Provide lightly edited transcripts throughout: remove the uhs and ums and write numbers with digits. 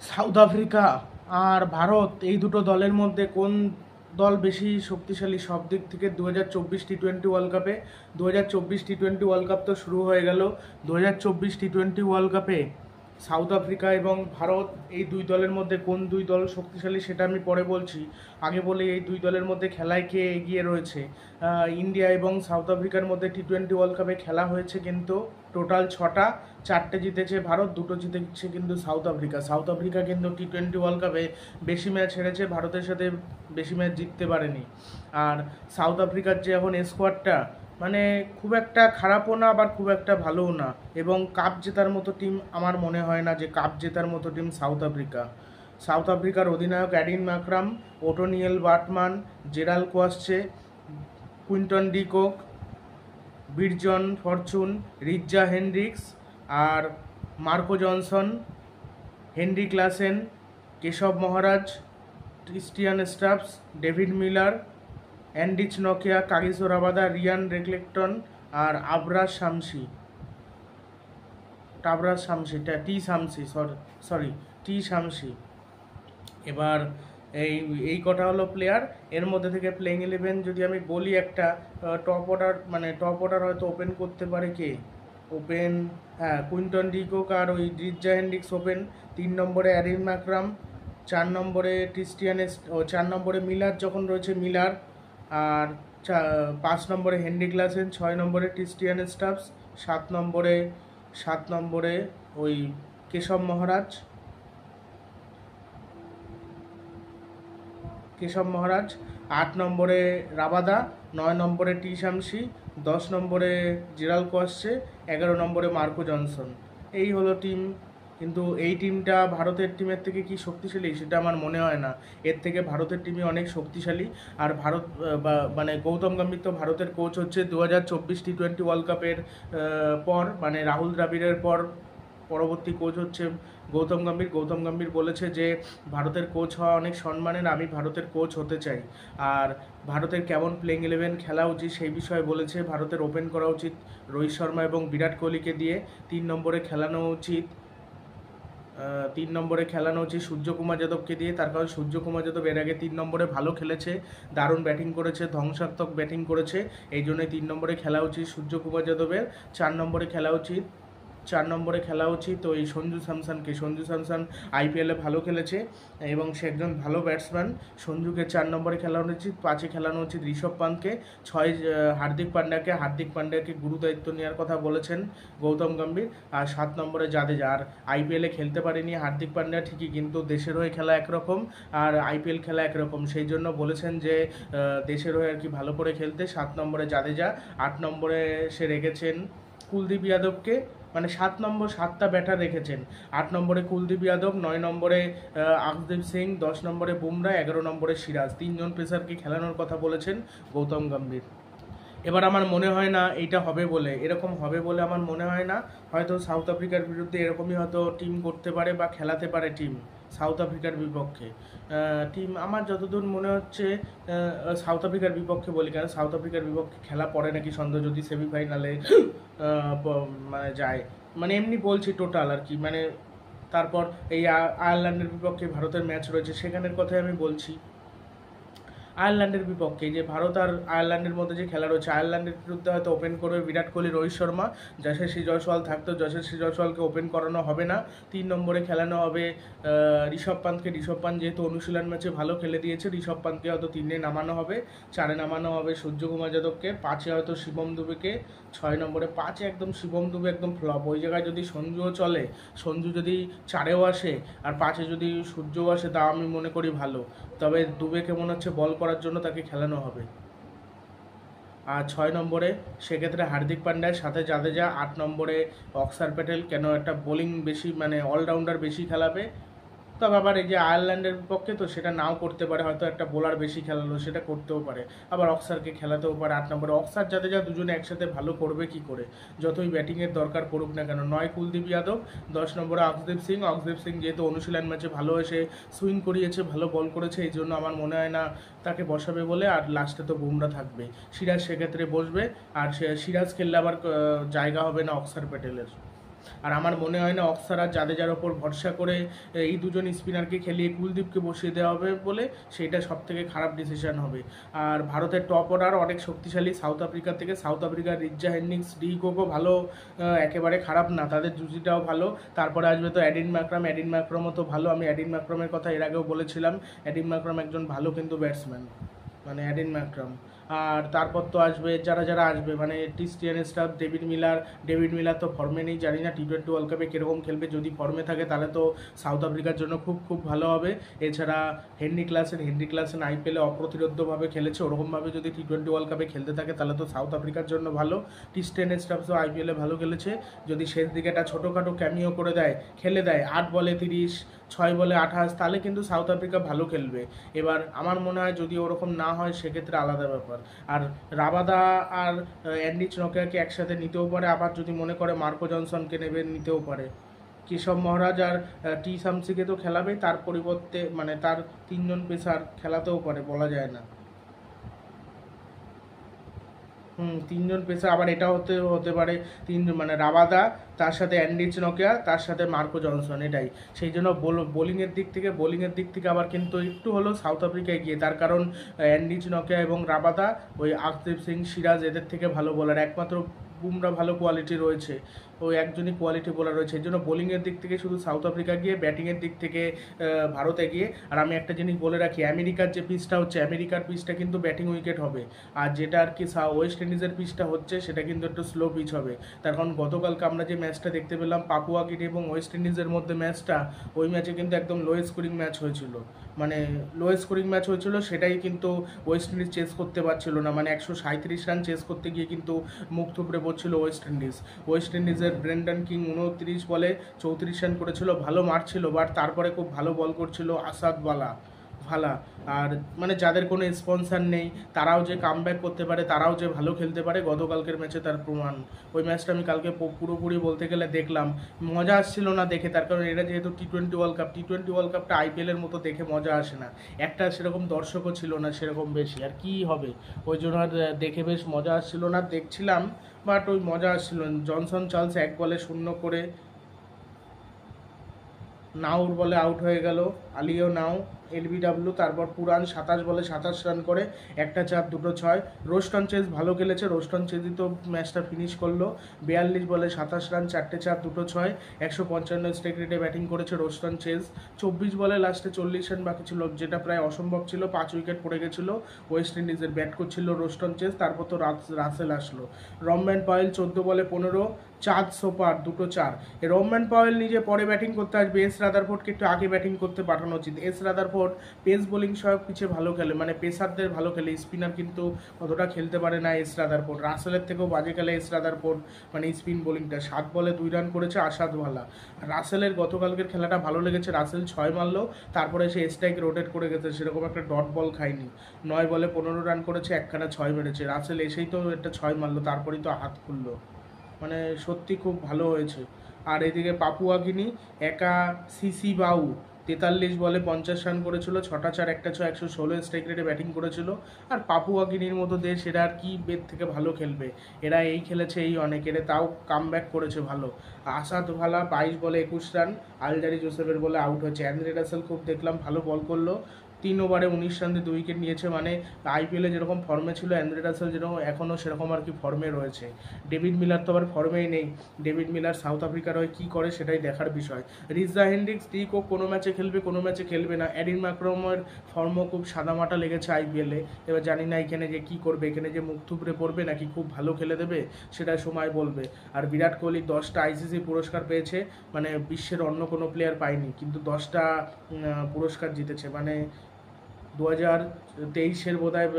South Africa আর ভারত এই দুটো দলের মধ্যে কোন দল বেশি শক্তিশালী সব দিক থেকে? 2024 টি-20 ওয়ার্ল্ড কাপে 2024 টি-20 ওয়ার্ল্ড কাপ তো শুরু হয়ে গেল। 2024 টি-20 ওয়ার্ল্ড কাপে সাউথ আফ্রিকা এবং ভারত এই দুই দলের মধ্যে কোন দুই দল শক্তিশালী সেটা আমি পরে বলছি। আগে বলি এই দুই দলের মধ্যে খেলায় কে এগিয়ে রয়েছে। ইন্ডিয়া এবং সাউথ আফ্রিকার মধ্যে টি-20 ওয়ার্ল্ড কাপে খেলা হয়েছে কিন্তু টোটাল 6টা, 4টে জিতেছে ভারত, 2টো জিতেছে কিন্তু সাউথ আফ্রিকা। সাউথ আফ্রিকা কিন্তু টি-20 ওয়ার্ল্ড কাপে বেশি ম্যাচ হেরেছে, ভারতের সাথে বেশি ম্যাচ জিততে পারেনি। আর সাউথ আফ্রিকার যে এখন স্কোয়াডটা মানে খুব একটা খারাপও না আবার খুব একটা ভালোও না, এবং কাপ জেতার মতো টিম আমার মনে হয় না যে কাপ জেতার মতো টিম সাউথ আফ্রিকা। সাউথ আফ্রিকার অধিনায়ক Aiden Markram, Ottniel Baartman, Gerald Coetzee, Quinton de Kock, Bjorn Fortuin, Reeza Hendricks আর Marco Jansen, Heinrich Klaasen, Keshav Maharaj, Tristan Stubbs, David Miller, Anrich নকিয়া, কাগিসো রাবাদা, রিয়ান রেকলেক্টন আর T Shamsi. এবার এই কটা হলো player. এর মধ্যে থেকে প্লেইং 11 যদি আমি বলি একটা টপ অর্ডার হয়তো ওপেন করতে পারে কে ওপেন, হ্যাঁ কুইন্টন ডিকক আর ওই রিজ্জা হেনরিক্স ওপেন। 3 নম্বরে অ্যারিন মাকরাম, 4 নম্বরে 4 নম্বরে মিলার যখন রয়েছে মিলার, আর 5 নম্বরে হেনরি ক্লাসেন, 6 নম্বরে ক্রিস্টিয়ান স্টাফস, 7 নম্বরে ওই কেশব মহারাজ, 8 নম্বরে রাবাদা, 9 নম্বরে টি শামসি, 10 নম্বরে জেরাল কোয়াসচে, 11 নম্বরে মার্কো জনসন। এই হলো টিম। কিন্তু এই টিমটা ভারতের টিমের থেকে কি শক্তিশালী সেটা আমার মনে হয় না। এর থেকে ভারতের টিমই অনেক শক্তিশালী। আর ভারত মানে গৌতম গম্ভীর তো ভারতের কোচ হচ্ছে 2024 টি-20 ওয়ার্ল্ড কাপের পর, মানে রাহুল দ্রাবিড়ের পর পরবর্তী কোচ হচ্ছে গৌতম গম্ভীর বলেছে যে ভারতের কোচ হওয়া অনেক সম্মানের, আমি ভারতের কোচ হতে চাই। আর ভারতের কেমন প্লেইং 11 খেলা উচিত সেই বিষয়ে বলেছে। ভারতের ওপেন করা উচিত রোহিত শর্মা এবং বিরাট কোহলিকে দিয়ে। 3 নম্বরে খেলানো উচিত সূর্যকুমার যাদবকে দিয়ে, তার কারণ সূর্যকুমার যাদব এর আগে 3 নম্বরে ভালো খেলেছে, দারুণ ব্যাটিং করেছে, ধ্বংসাত্মক ব্যাটিং করেছে, এই জন্যই 3 নম্বরে খেলা উচিত সূর্যকুমার যাদবের। 4 নম্বরে খেলা উচিত ওই সঞ্জু স্যামসন আইপিএলে ভালো খেলেছে এবং সে একজন ভালো ব্যাটসম্যান। সঞ্জুকে 4 নম্বরে খেলানো উচিত। 5-এ খেলানো উচিত ঋষভ পান্তকে। 6 হার্দিক পান্ডিয়াকে গুরু দায়িত্ব নেওয়ার কথা বলেছেন গৌতম গম্ভীর। আর 7 নম্বরে জাদেজা। আর আইপিএলে খেলতে পারেনি হার্দিক পান্ডিয়া ঠিকই, কিন্তু দেশের হয়ে খেলা একরকম আর আইপিএল খেলা একরকম, সেই জন্য বলেছেন যে দেশের হয়ে আর কি ভালো করে খেলতে। 7 নম্বরে জাদেজা। 8 নম্বরে সে রেখেছেন কুলদীপ যাদবকে, মানে 7টা ব্যাটার রেখেছেন। 8 নম্বরে কুলদীপ যাদব, 9 নম্বরে আকদীপ সিং, 10 নম্বরে বুমরা, 11 নম্বরে সিরাজ। 3 জন পেসারকে খেলানোর কথা বলেছেন গৌতম গম্ভীর। এবার আমার মনে হয় না এরকম হবে বলে আমার মনে হয় না। হয়তো সাউথ আফ্রিকার বিরুদ্ধে এরকমই হয়তো টিম করতে পারে বা খেলাতে পারে টিম সাউথ আফ্রিকার বিপক্ষে। টিম আমার যতদূর মনে হচ্ছে সাউথ আফ্রিকার বিপক্ষে বলি, কারণ সাউথ আফ্রিকার বিপক্ষে খেলা পড়ে নাকি সন্দেহ, যদি সেমিফাইনালে মানে যায়, মানে এমনি বলছি টোটাল আর কি। মানে তারপর এই আয়ারল্যান্ডের বিপক্ষে ভারতের ম্যাচ রয়েছে, সেখানের কথাই আমি বলছি। আয়ারল্যান্ডের বিপক্ষে যে ভারত আর আয়ারল্যান্ডের মধ্যে যে খেলা রয়েছে, আয়ারল্যান্ডের বিরুদ্ধে হয়তো ওপেন করবে বিরাট কোহলি, রোহিত শর্মা, যশস্বী জয়সওয়াল থাকতো, যশস্বী জয়সওয়ালকে ওপেন করানো হবে না। 3 নম্বরে খেলানো হবে ঋষভ পান্তকে। ঋষভ পান্ত যেহেতু অনুশীলন ম্যাচে ভালো খেলে দিয়েছে, ঋষভ পান্তকে হয়তো 3-এ নামানো হবে। 4-এ নামানো হবে সূর্যকুমার যাদবকে। 5-এ হয়তো শিবম দুবেকে। 6 নম্বরে 5-এ একদম শিবম দুবে একদম ফ্লপ। ওই জায়গায় যদি সঞ্জুও চলে, সঞ্জু যদি 4-এও আসে আর 5-এ যদি সূর্যও আসে, তা আমি মনে করি ভালো। তবে দুবেকে মনে হচ্ছে বল করার জন্য তাকে খেলানো হবে। আর 6 নম্বরে সেক্ষেত্রে হার্দিক পান্ডিয়ার সাথে জাদেজা। 8 নম্বরে অক্সার প্যাটেল, কেন একটা বোলিং বেশি মানে অলরাউন্ডার বেশি খেলাবে। তবে আবার এই যে আয়ারল্যান্ডের বিপক্ষে তো সেটা নাও করতে পারে, হয়তো একটা বোলার বেশি খেলালো সেটা করতেও পারে, আবার অক্সারকে খেলাতেও পারে। 8 নম্বরে অক্সার জাদেজা দুজনে একসাথে ভালো করবে কি করে, যতই ব্যাটিংয়ের দরকার পড়ুক না কেন। 9 কুলদীপ যাদব, 10 নম্বরে আকদীপ সিং যেহেতু অনুশীলন ম্যাচে ভালো এসে সুইং করিয়েছে, ভালো বল করেছে, এই জন্য আমার মনে হয় না তাকে বসাবে বলে। আর লাস্টে তো বুমরা থাকবে, সিরাজ সেক্ষেত্রে বসবে। আর সিরাজ খেললে আবার জায়গা হবে না অক্সার প্যাটেলের। আর আমার মনে হয় না অক্সার আর জাদেজার ওপর ভরসা করে এই দুজন স্পিনারকে খেলিয়ে কুলদীপকে বসিয়ে দেওয়া হবে বলে সেইটা সব থেকে খারাপ ডিসিশন হবে। আর ভারতের টপ অর্ডার অনেক শক্তিশালী সাউথ আফ্রিকা থেকে। সাউথ আফ্রিকার রিজ্জা হেন্ডিংস, ডি কোকও ভালো, একেবারে খারাপ না, তাদের জুজিটাও ভালো। তারপরে আসবে তো অ্যাডিন ম্যাক্রামও তো ভালো। আমি অ্যাডিন ম্যাক্রামের কথা এর আগেও বলেছিলাম, অ্যাডিন ম্যাক্রাম একজন ভালো কিন্তু ব্যাটসম্যান, মানে অ্যাডিন ম্যাক্রাম। আর তারপর তো আসবে যারা যারা আসবে, মানে ক্রিস্টিয়ান স্টাফ, ডেভিড মিলার তো ফর্মে নেই, জানি না টি-20 ওয়ার্ল্ড কাপে কীরকম খেলবে। যদি ফর্মে থাকে তাহলে তো সাউথ আফ্রিকার জন্য খুব খুব ভালো হবে। এছাড়া হেনরি ক্লাসেন আইপিএলে অপ্রতিরোধ্যভাবে খেলেছে, ওরকমভাবে যদি টি-20 ওয়ার্ল্ড কাপে খেলতে থাকে তাহলে তো সাউথ আফ্রিকার জন্য ভালো। ক্রিস্টিয়ান স্টাফসও আইপিএলে ভালো খেলেছে, যদি শেষ দিকে একটা ছোটোখাটো ক্যামিও করে দেয়, খেলে দেয় 8 বলে 30, 6 বলে 28, তাহলে কিন্তু সাউথ আফ্রিকা ভালো খেলবে। এবার আমার মনে হয় যদি ওরকম না হয় সেক্ষেত্রে আলাদা ব্যাপার। আর রাবাদা আর অ্যান্ড্রিচ নকিয়াকে একসাথে নিতেও পারে, আবার যদি মনে করে মার্কো জনসনকে নেবে নিতেও পারে। কেশব মহারাজ আর টি শামসিকে তো খেলাবেই, তার পরিবর্তে মানে তার 3 জন পেসার খেলাতেও পারে, বলা যায় না। 3 জন পেসার, আবার এটা হতে পারে 3 মানে রাবাদা, তার সাথে অ্যান্ড্রিচ নকিয়া, তার সাথে মার্কো জনসন, এটাই। সেই জন্য বোলিংয়ের দিক থেকে আবার কিন্তু একটু হলেও সাউথ আফ্রিকা এগিয়ে। তার কারণ অ্যান্ড্রিচ নকিয়া এবং রাবাদা ওই আর্শদীপ সিং, সিরাজ এদের থেকে ভালো বোলার, একমাত্র বুমরা ভালো কোয়ালিটি রয়েছে, ওই একজনই কোয়ালিটি বোলার রয়েছে। এই জন্য বোলিংয়ের দিক থেকে শুধু সাউথ আফ্রিকা গিয়ে, ব্যাটিংয়ের দিক থেকে ভারত এগিয়ে। আর আমি একটা জিনিস বলে রাখি, আমেরিকার যে পিচটা হচ্ছে, আমেরিকার পিচটা কিন্তু ব্যাটিং উইকেট হবে, আর যেটা আর কি ওয়েস্ট ইন্ডিজের পিচটা হচ্ছে সেটা কিন্তু একটু স্লো পিচ হবে। তার কারণ গতকালকে আমরা যে ম্যাচটা দেখতে পেলাম পাপুয়া গিনি এবং ওয়েস্ট ইন্ডিজের মধ্যে ম্যাচটা, ওই ম্যাচে কিন্তু একদম লো স্কোরিং ম্যাচ হয়েছিল, সেটাই কিন্তু ওয়েস্ট ইন্ডিজ চেস করতে পারছিল না, মানে 137 রান চেস করতে গিয়ে কিন্তু মুখ থুবড়ে পড়ছিল ওয়েস্ট ইন্ডিজের ব্রেন্ডন কিং 29 বলে 34 রান করেছিল, ভালো মারছিল, বাট তারপরে খুব ভালো বল করছিল আসাদ ভালা। আর মানে যাদের কোনো স্পন্সার নেই তারাও যে কামব্যাক করতে পারে, তারাও যে ভালো খেলতে পারে, গতকালকের ম্যাচে তার প্রমাণ। ওই ম্যাচটা আমি কালকে পুরোপুরি বলতে গেলে দেখলাম, মজা আসছিল না দেখে, তার কারণ এটা যেহেতু টি-20 ওয়ার্ল্ড কাপটা আইপিএলের মতো দেখে মজা আসে না, একটা সেরকম দর্শকও ছিল না সেরকম বেশি, আর কি হবে, ওই জন্য আর দেখে বেশ মজা আসছিল না, দেখছিলাম বাট ওই মজা আসছিল। জনসন চার্লস 1 বলে 0 করে, নাউর বলে আউট হয়ে গেল, আলিও নাও এলবিডব্লিউ। তারপর পুরান 27 বলে 27 রান করে, 1টা 4 2টো 6। রোস্টন চেজ ভালো খেলেছে, রোস্টন চেজই তো ম্যাচটা ফিনিশ করলো, 42 বলে 27 রান, 4টে 4 2টো 6, 155 স্ট্রাইক রেটে ব্যাটিং করেছে রোস্টন চেজ। 24 বলে লাস্টে 40 রান বাকি ছিল, যেটা প্রায় অসম্ভব ছিল, 5 উইকেট পড়ে গেছিলো ওয়েস্ট ইন্ডিজের। ব্যাট করছিল রোস্টন চেজ, তারপর তো রাসেল আসলো। রমম্যান পাওয়েল 14 বলে 15, চাঁদ সোপার 2টো 4। রমম্যান পাওয়েল নিজে পরে ব্যাটিং করতে আসবে, এস রাদারফোর্ডকে একটু আগে ব্যাটিং করতে পাঠানো উচিত। এস রাদারফোর্ড পেস বোলিং সহায়ক পিছে ভালো খেলে, মানে পেসারদের ভালো খেলে, স্পিনার কিন্তু অতটা খেলতে পারে না এস রাদারফোর্ড। রাসেলের থেকেও বাজে খেলে এস রাদারফোর্ড, মানে স্পিন বোলিংটা। 7 বলে 2 রান করেছে আসাদ ভালা। রাসেলের গতকালকের খেলাটা ভালো লেগেছে, রাসেল 6 মারলো, তারপরে সে স্ট্রাইক রোটেট করে গেছে, সেরকম একটা ডট বল খায়নি। 9 বলে 15 রান করেছে, 1খানা 6 মেরেছে। রাসেল এসেই তো একটা 6 মারলো, তারপরেই তো হাত খুললো, মানে সত্যি খুব ভালো হয়েছে। আর এদিকে পাপুয়া গিনি একা সিসি বাউ 43 বলে 50 রান করেছিল, 6টা 4 1টা 6, 116 স্ট্রাইক রেটে ব্যাটিং করেছিল। আর পাপুয়া গিনির মতো দেশ, এরা আর কি বেদ থেকে ভালো খেলবে, এরা এই খেলেছে এই অনেক, এরা তাও কামব্যাক করেছে ভালো। আসাদ ভালা 22 বলে 21 রান, আলজারি জোসেফের বলে আউট হয়েছে। অ্যান্দ্রে রাসেল খুব দেখলাম ভালো বল করলো, 3 ওভারে 19 রান দিয়ে 2 উইকেট নিয়েছে, মানে আইপিএলে যেরকম ফর্মে ছিল অ্যান্দ্রে রাসেল যেরকম এখনও সেরকম আর কি ফর্মে রয়েছে। ডেভিড মিলার তো আবার ফর্মেই নেই, ডেভিড মিলার সাউথ আফ্রিকার হয়ে কী করে সেটাই দেখার বিষয়। রিজা হেন্ড্রিক্স ও কোনো ম্যাচে খেলবে, কোনো ম্যাচে খেলবে না। অ্যাডিন ম্যাক্রামের ফর্মও খুব সাদামাটা লেগেছে আইপিএলে, এবার জানি না এখানে যে কী করবে, এখানে যে মুখ থুবড়ে পড়বে নাকি খুব ভালো খেলে দেবে সেটা সময় বলবে। আর বিরাট কোহলি 10টা আইসিসি পুরস্কার পেয়েছে, মানে বিশ্বের অন্য কোনো প্লেয়ার পায়নি, কিন্তু 10টা পুরস্কার জিতেছে, মানে 2023-এর বোধহয়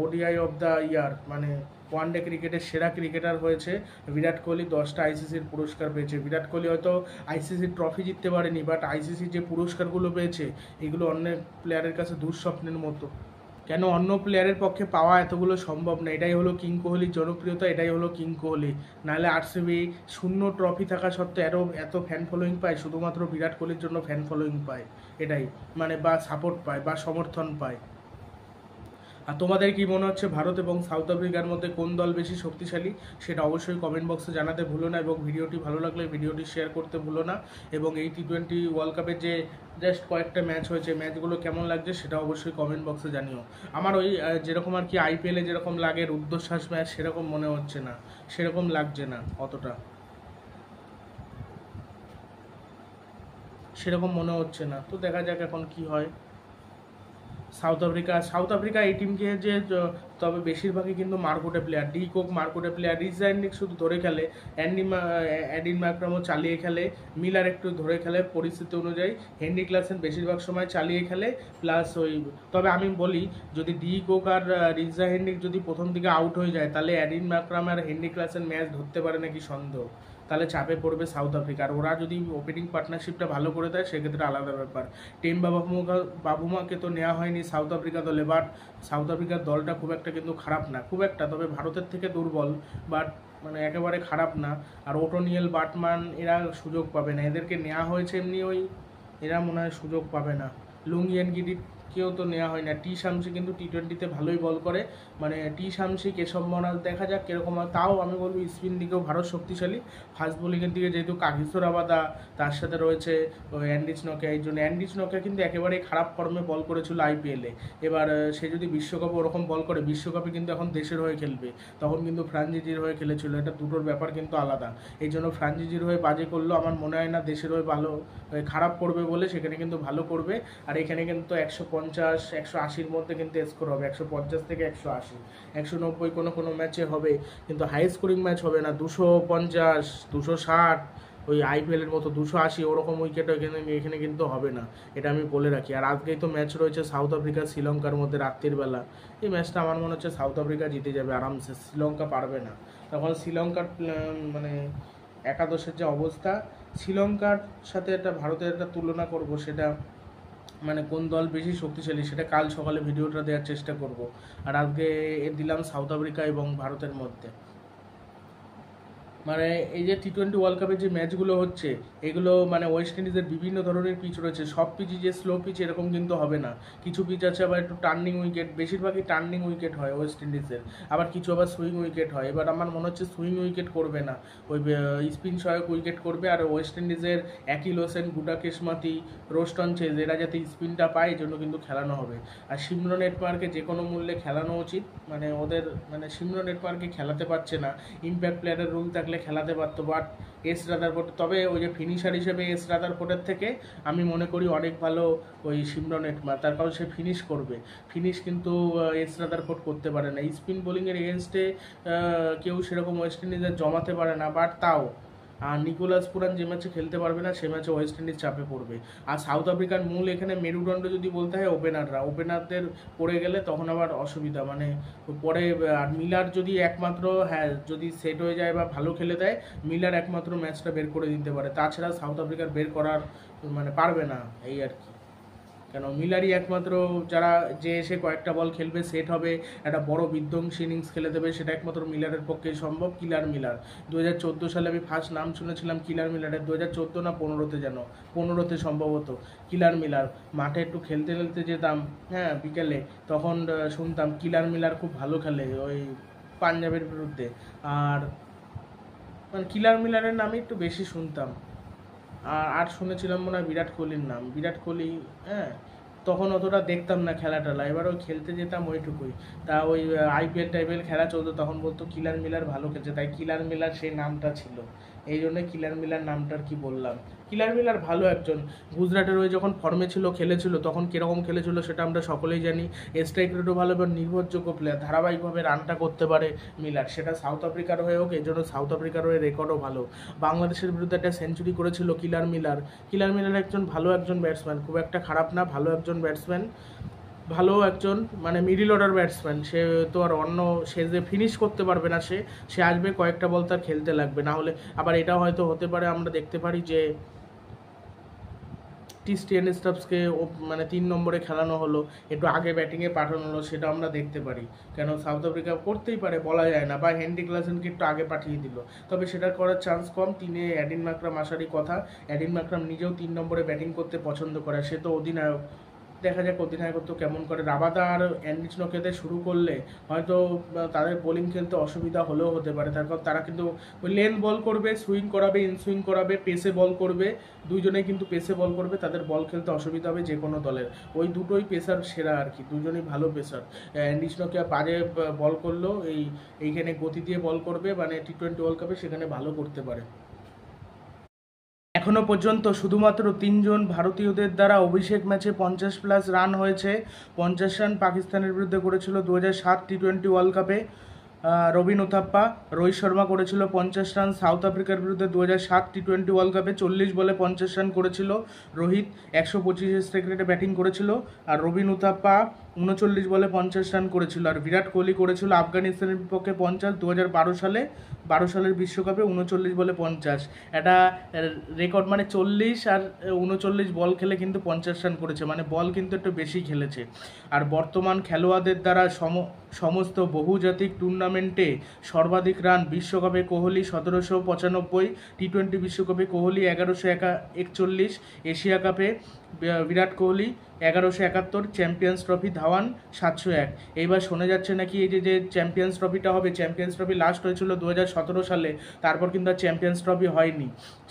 ওডিআই অফ দ্য ইয়ার, মানে ওয়ানডে ক্রিকেটের সেরা ক্রিকেটার হয়েছে বিরাট কোহলি, 10টা আইসিসির পুরস্কার পেয়েছে। বিরাট কোহলি হয়তো আইসিসির ট্রফি জিততে পারেনি, বাট আইসিসির যে পুরস্কারগুলো পেয়েছে এগুলো অন্য প্লেয়ারের কাছে দুঃস্বপ্নের মতো। কেন অন্য প্লেয়ারের পক্ষে পাওয়া এতগুলো সম্ভব না, এটাই হলো কিং কোহলির জনপ্রিয়তা, এটাই হলো কিং কোহলি। নাহলে আরসিবি 0 ট্রফি থাকা সত্ত্বেও এত ফ্যান ফলোয়িং পায়, শুধুমাত্র বিরাট কোহলির জন্য ফ্যান ফলোয়িং পায়, এটাই মানে বা সাপোর্ট পায় বা সমর্থন পায়। আর তোমাদের কি মনে হচ্ছে ভারত এবং সাউথ আফ্রিকার মধ্যে কোন দল বেশি শক্তিশালী, সেটা অবশ্যই কমেন্ট বক্সে জানাতে ভুলো না, এবং ভিডিওটি ভালো লাগলে ভিডিওটি শেয়ার করতে ভুলো না, এবং এই T20 ওয়ার্ল্ড কাপের যে জাস্ট কয়েকটা ম্যাচ হয়েছে ম্যাচগুলো কেমন লাগছে সেটা অবশ্যই কমেন্ট বক্সে জানিও। আমার ওই যেরকম আর কি আইপিএলে যেরকম লাগে রুদ্ধশ্বাস ম্যাচ সেরকম মনে হচ্ছে না, সেরকম লাগছে না অতটা, সেরকম মনে হচ্ছে না। তো দেখা যাক এখন কি হয়। সাউথ আফ্রিকা এই টিমকে যে তবে বেশিরভাগই কিন্তু মার্কোটে প্লেয়ার, ডি কোক মার্কোটে প্লেয়ার, রিস জাইনিক শুধু ধরে খেলে, অ্যাডিন ম্যাক্রামও চালিয়ে খেলে, মিলার একটু ধরে খেলে পরিস্থিতি অনুযায়ী, হেনরি ক্লাসেন বেশিরভাগ সময় চালিয়ে খেলে, প্লাস ওই তবে আমি বলি যদি ডি কোক আর রিজা হেনরিক যদি প্রথম দিকে আউট হয়ে যায় তাহলে অ্যাডিন ম্যাক্রাম আর হেনরি ক্লাসেন ম্যাচ ধরতে পারে নাকি সন্দেহ, তাহলে চাপে পড়বে সাউথ আফ্রিকা। আর ওরা যদি ওপেনিং পার্টনারশিপটা ভালো করে দেয় সেক্ষেত্রে আলাদা ব্যাপার। বাবুমাকে তো নেওয়া হয়নি সাউথ আফ্রিকা দলে, বাট সাউথ আফ্রিকার দলটা খুব একটা কিন্তু খারাপ না, খুব একটা, তবে ভারতের থেকে দুর্বল, বাট মানে একেবারে খারাপ না। আর ওটোনিয়েল বাটমান এরা সুযোগ পাবে না, এদেরকে নেওয়া হয়েছে এমনি, ওই এরা মনে হয় সুযোগ পাবে না। লুঙ্গিয়ান গিরি কেউ তো নেওয়া হয় না। টি শামসি কিন্তু T20-তে ভালোই বল করে, মানে টি শামসি, কেশব মহারাজ, দেখা যাক কীরকম হয়। তাও আমি বলবো স্পিন দিকেও ভারত শক্তিশালী, ফাস্ট বোলিংয়ের দিকে যেহেতু কাগিসোর আবাদা, তার সাথে রয়েছে অ্যান্ডিচ নকিয়া, এই জন্য অ্যান্ডিচ নকিয়া কিন্তু একেবারেই খারাপ ফর্মে বল করেছিল আইপিএলে। এবার সে যদি বিশ্বকাপে ওরকম বল করে, বিশ্বকাপে কিন্তু এখন দেশের হয়ে খেলবে, তখন কিন্তু ফ্রাঞ্চিজির হয়ে খেলেছিল, এটা দুটোর ব্যাপার কিন্তু আলাদা। এই জন্য ফ্রাঞ্চিজির হয়ে বাজে করলো, আমার মনে হয় না দেশের হয়ে ভালো খারাপ করবে বলে, সেখানে কিন্তু ভালো করবে। আর এখানে কিন্তু 150 180-র মধ্যে কিন্তু স্কোর হবে, 150 থেকে 180, 190 কোনো কোনো ম্যাচে হবে, কিন্তু হাই স্কোরিং ম্যাচ হবে না। 250 260 ওই আইপিএলের মতো 280 ওরকম উইকেট এখানে কিন্তু হবে না, এটা আমি বলে রাখি। আর আজকেই তো ম্যাচ রয়েছে সাউথ আফ্রিকা শ্রীলঙ্কার মধ্যে রাত্রির বেলা, এই ম্যাচটা আমার মনে হচ্ছে সাউথ আফ্রিকা জিতে যাবে আরামসে, শ্রীলঙ্কা পারবে না। তখন শ্রীলঙ্কার মানে একাদশের যে অবস্থা, শ্রীলঙ্কার সাথে একটা ভারতের একটা তুলনা করব, সেটা মানে কোন দল বেশি শক্তিশালী সেটা কাল সকালে ভিডিওটা দেওয়ার চেষ্টা করব। আর আজকে দিলাম সাউথ আফ্রিকা এবং ভারতের মধ্যে। মানে এই যে T20 ওয়ার্ল্ড কাপের যে ম্যাচগুলো হচ্ছে এগুলো মানে ওয়েস্ট ইন্ডিজের বিভিন্ন ধরনের পিচ রয়েছে, সব পিচই যে স্লো পিচ এরকম কিন্তু হবে না, কিছু পিচ আছে আবার একটু টার্নিং উইকেট, বেশিরভাগই টার্নিং উইকেট হয় ওয়েস্ট ইন্ডিজের, আবার কিছু আবার সুইং উইকেট হয়। এবার আমার মনে হচ্ছে সুইং উইকেট করবে না, ওই স্পিন সহায়ক উইকেট করবে। আর ওয়েস্ট ইন্ডিজের অ্যাকিল হোসেন, গুডাকেশমাতি, রোস্টন চেজ এরা যাতে স্পিনটা পায় এই জন্য কিন্তু খেলানো হবে। আর সিমরন হেটমায়ারকে যে কোনো মূল্যে খেলানো উচিত, মানে ওদের মানে সিমরন হেটমায়ারকে খেলাতে পারছে না, ইম্প্যাক্ট প্লেয়ারের রুল থাকলে খেলাতে পারতো, বাট এস রাদারফোর্ড, তবে ওই যে ফিনিশার হিসেবে এস রাদারফোর্ডের থেকে আমি মনে করি অনেক ভালো ওই সিমরন হেটমায়ার, তার কারণ সে ফিনিশ করবে, ফিনিশ কিন্তু এস রাদারফোর্ড করতে পারে না। স্পিন বোলিংয়ের এগেনস্টে কেউ সেরকম ওয়েস্ট ইন্ডিজের জমাতে পারে না, বাট তাও আর নিকোলাস পুরান যে ম্যাচে খেলতে পারবে না সে ম্যাচে ওয়েস্ট ইন্ডিজ চাপে পড়বে। আর সাউথ আফ্রিকার মূল এখানে মেরুদণ্ড যদি বলতে হয় ওপেনাররা, ওপেনারদের পড়ে গেলে তখন আবার অসুবিধা, মানে পরে আর মিলার যদি একমাত্র হ্যাঁ যদি সেট হয়ে যায় বা ভালো খেলে দেয়, মিলার একমাত্র ম্যাচটা বের করে দিতে পারে, তাছাড়া সাউথ আফ্রিকার বের করার মানে পারবে না এই আর কি। কেন মিলারই একমাত্র যারা যে এসে কয়েকটা বল খেলবে, সেট হবে, একটা বড় বিধ্বংসী ইনিংস খেলে দেবে, সেটা একমাত্র মিলারের পক্ষে সম্ভব। কিলার মিলার 2014 সালে আমি ফার্স্ট নাম শুনেছিলাম কিলার মিলারের, 2014 না 15-তে, যেন 15-তে সম্ভবত কিলার মিলার। মাঠে একটু খেলতে খেলতে যেতাম, হ্যাঁ বিকেলে, তখন শুনতাম কিলার মিলার খুব ভালো খেলে ওই পাঞ্জাবের বিরুদ্ধে। আর মানে কিলার মিলারের নামে একটু বেশি শুনতাম। আর শুনেছিলাম মনে হয় বিরাট কোহলির নাম, বিরাট কোহলি, হ্যাঁ তখন অতটা দেখতাম না খেলা টেলা, এবার ওই খেলতে যেতাম ওইটুকুই। তা ওই আইপিএল টাইপিএল খেলা চলতো তখন বলতো কিলার মিলার ভালো খেলছে, তাই কিলার মিলার সেই নামটা ছিল, এই জন্য কিলার মিলার নামটার কি বললাম। কিলার মিলার ভালো একজন, গুজরাটের হয়ে যখন ফর্মে ছিল খেলেছিল তখন কীরকম খেলেছিল সেটা আমরা সকলেই জানি, স্ট্রাইক রেটও ভালো এবং নির্ভরযোগ্য প্লেয়ার, ধারাবাহিকভাবে রানটা করতে পারে মিলার, সেটা সাউথ আফ্রিকার হয়ে হোক, এই জন্য সাউথ আফ্রিকার হয়ে রেকর্ডও ভালো। বাংলাদেশের বিরুদ্ধে একটা সেঞ্চুরি করেছিল কিলার মিলার। কিলার মিলার একজন ব্যাটসম্যান, খুব একটা খারাপ না, ভালো একজন ব্যাটসম্যান, ভালো একজন মানে মিডিল অর্ডার ব্যাটসম্যান। সে তো আর অন্য সে যে ফিনিশ করতে পারবে না, সে আসবে কয়েকটা বল তার খেলতে লাগবে, না হলে আবার এটাও হয়তো হতে পারে আমরা দেখতে পারি যে স্টিয়ান স্টাফসকে মানে 3 নম্বরে খেলানো হলো, একটু আগে ব্যাটিংয়ে পাঠানো হলো, সেটা আমরা দেখতে পারি। কেন সাউথ আফ্রিকা করতেই পারে, বলা যায় না, বা হেনরি ক্লাসেনকে একটু আগে পাঠিয়ে দিল, তবে সেটা করার চান্স কম। 3-এ অ্যাডিন মাকরাম আসারই কথা, অ্যাডিন মাকরাম নিজেও 3 নম্বরে ব্যাটিং করতে পছন্দ করে, সে তো অধিনায়ক, দেখা যাক অধিনায়কত্ব কেমন করে। রাবাদা আর অ্যান্ড্রিচ নকিয়াতে শুরু করলে হয়তো তাদের বোলিং খেলতে অসুবিধা হলেও হতে পারে, তারপর তারা কিন্তু ওই লেন বল করবে, সুইং করাবে, ইনসুইং করাবে, পেসে বল করবে, দুইজনেই কিন্তু পেসে বল করবে, তাদের বল খেলতে অসুবিধা হবে যে কোনো দলের। ওই দুটোই পেসার সেরা আর কি, দুজনেই ভালো পেসার। অ্যান্ড্রিচ নকিয়া বাজে বল করলেও এইখানে গতি দিয়ে বল করবে, মানে টি-20 ওয়ার্ল্ড কাপে সেখানে ভালো করতে পারে। এখনো পর্যন্ত শুধুমাত্র 3 জন ভারতীয়দের দ্বারা অভিষেক ম্যাচে 50+ রান হয়েছে। 50 রান পাকিস্তানের বিরুদ্ধে করেছিল 2007 টি-20 ওয়ার্ল্ড কাপে রবিন উথাপ্পা। রোহিত শর্মা করেছিল 50 রান সাউথ আফ্রিকার বিরুদ্ধে 2007 টি-20 ওয়ার্ল্ড কাপে, 40 বলে 50 রান করেছিল। রোহিত 125 স্ট্রাইক রেটে ব্যাটিং করেছিল, আর রবিন উথাপ্পা 39 বলে 50 রান করেছিল। আর বিরাট কোহলি করেছিল আফগানিস্তানের বিপক্ষে 50 2012 সালে, 12 সালের বিশ্বকাপে 39 বলে 50। এটা রেকর্ড, মানে 40 আর 39 বল খেলে কিন্তু 50 রান করেছে, মানে বল কিন্তু একটু বেশি খেলেছে। আর বর্তমান খেলোয়াড়দের দ্বারা সমস্ত বহুজাতিক টুর্নামেন্টে সর্বাধিক রান বিশ্বকাপে কোহলি 1795, টি-20 বিশ্বকাপে কোহলি 1141, এশিয়া কাপে বিরাট কোহলি 1171, চ্যাম্পিয়ন্স ট্রফি ধাওয়ান 701। এইবার শোনা যাচ্ছে নাকি এই যে চ্যাম্পিয়ন্স ট্রফিটা হবে, চ্যাম্পিয়ন্স ট্রফি লাস্ট হয়েছিল 2017 সালে, তারপর কিন্তু আর চ্যাম্পিয়ন্স ট্রফি হয়নি।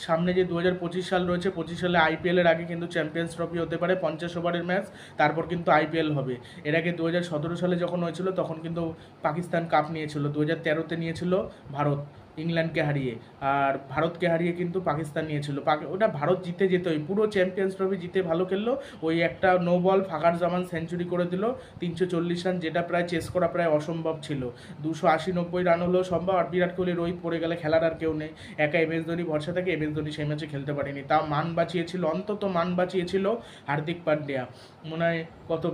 সামনে যে 2025 সাল রয়েছে, 25 সালে আইপিএলের আগে কিন্তু চ্যাম্পিয়ন্স ট্রফি হতে পারে, 50 ওভারের ম্যাচ, তারপর কিন্তু আইপিএল হবে। এর আগে 2017 সালে যখন হয়েছিল তখন কিন্তু পাকিস্তান কাপ নিয়েছিল, 2013-তে নিয়েছিল ভারত ইংল্যান্ডকে হারিয়ে, আর ভারতকে হারিয়ে কিন্তু পাকিস্তান নিয়েছিল। ওটা ভারত জিতে যেত, ওই পুরো চ্যাম্পিয়ন্স ট্রফি জিতে ভালো খেললো। ওই একটা নো বল ফাখার জামান সেঞ্চুরি করে দিল 340 রান, যেটা প্রায় চেস করা প্রায় অসম্ভব ছিল। 280-90 রান হলেও সম্ভব। আর বিরাট কোহলি রোহিত পড়ে গেলে খেলার আর কেউ নেই, একা এমএস ধোনি ভরসা থাকে। এমএস ধোনি সেই ম্যাচে খেলতে পারেনি, তাও মান বাঁচিয়েছিল, অন্তত মান বাঁচিয়েছিল হার্দিক পান্ডিয়া। মনে হয় কত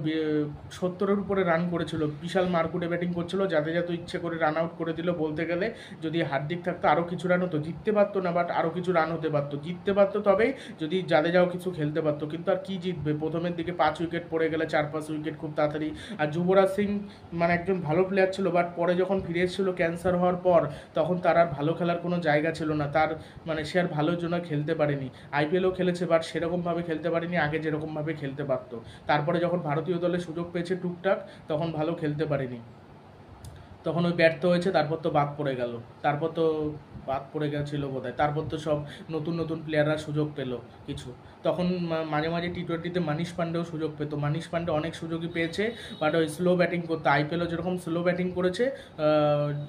70-এর উপরে রান করেছিল, বিশাল মারকুটে ব্যাটিং করছিল, যাতে তো ইচ্ছে করে রান আউট করে দিল বলতে গেলে। যদি হার্দিক থাকতো আরও কিছু রান হতো, জিততে পারতো না, বাট আরও কিছু রান হতে পারতো, জিততে পারতো তবেই যদি জাদেজাও কিছু খেলতে পারতো। কিন্তু আর কি জিতবে, প্রথমের দিকে 5 উইকেট পড়ে গেলে 4-5 উইকেট খুব তাড়াতাড়ি। আর যুবরাজ সিং মানে একজন ভালো প্লেয়ার ছিল, বাট পরে যখন ফিরে এসেছিল ক্যান্সার হওয়ার পর, তখন তার আর ভালো খেলার কোনো জায়গা ছিল না, তার মানে সে আর ভালোর জন্য খেলতে পারেনি। আইপিএলও খেলেছে, বাট সেরকমভাবে খেলতে পারেনি আগে যেরকমভাবে খেলতে পারতো। তারপরে যখন ভারতীয় দলে সুযোগ পেয়েছে টুকটাক, তখন ভালো খেলতে পারেনি, তখন ওই ব্যর্থ হয়েছে। তারপর তো বাদ পড়ে গেল, তারপর তো বাদ পড়ে গেছিল বোধহয়, তারপর তো সব নতুন নতুন প্লেয়াররা সুযোগ পেল কিছু। তখন মাঝে মাঝে টি-20-তে মানিশ পান্ডেও সুযোগ পেত, মানিশ পান্ডে অনেক সুযোগই পেয়েছে, বাট ওই স্লো ব্যাটিং করতো। আইপিএলও যেরকম স্লো ব্যাটিং করেছে,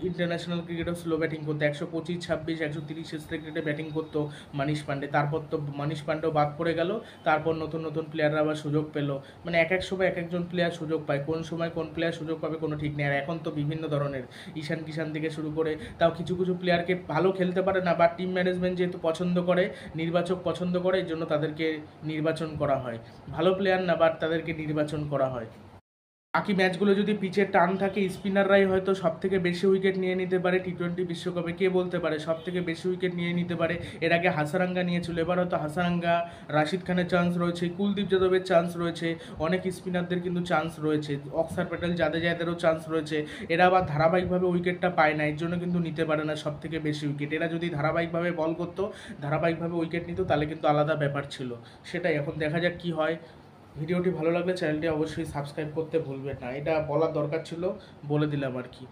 ইন্টারন্যাশনাল ক্রিকেটেও স্লো ব্যাটিং করতো, 125, 26, 130 স্ট্রাইক রেটে ব্যাটিং করতো মানিশ পান্ডে। তারপর তো মানিশ পান্ডেও বাদ পড়ে গেল, তারপর নতুন নতুন প্লেয়াররা আবার সুযোগ পেল। মানে এক এক সময় এক একজন প্লেয়ার সুযোগ পায়, কোন সময় কোন প্লেয়ার সুযোগ পাবে কোনো ঠিক নেই। আর এখন তো বিভিন্ন ধরনের ঈশান কিষান থেকে শুরু করে, তাও কিছু কিছু প্লেয়ারকে ভালো খেলতে পারে না, বা টিম ম্যানেজমেন্ট যেহেতু পছন্দ করে, নির্বাচক পছন্দ করে, এই জন্য তাদেরকে নির্বাচন করা হয়। ভালো প্লেয়ার না, বাট তাদেরকে নির্বাচন করা হয়। বাকি ম্যাচগুলো যদি পিচের টান থাকে, স্পিনাররাই হয়তো সব থেকে বেশি উইকেট নিয়ে নিতে পারে টি-20 বিশ্বকাপে। কে বলতে পারে সব থেকে বেশি উইকেট নিয়ে নিতে পারে? এর আগে হাসারাঙ্গা নিয়েছিল, এবার হয়তো হাসারাঙ্গা, রাশিদ খানের চান্স রয়েছে, কুলদীপ যাদবের চান্স রয়েছে, অনেক স্পিনারদের কিন্তু চান্স রয়েছে, অক্সার প্যাটেল, জাদেজাদেরও চান্স রয়েছে। এরা আবার ধারাবাহিকভাবে উইকেটটা পায় না, এর জন্য কিন্তু নিতে পারে না সব থেকে বেশি উইকেট। এরা যদি ধারাবাহিকভাবে বল করতো, ধারাবাহিকভাবে উইকেট নিত, তাহলে কিন্তু আলাদা ব্যাপার ছিল। সেটাই এখন দেখা যাক কি হয়। ভিডিওটি ভালো লাগলে চ্যানেলটি অবশ্যই সাবস্ক্রাইব করতে ভুলবেন না, এটা বলার দরকার ছিল, বলে দিলাম আর কি।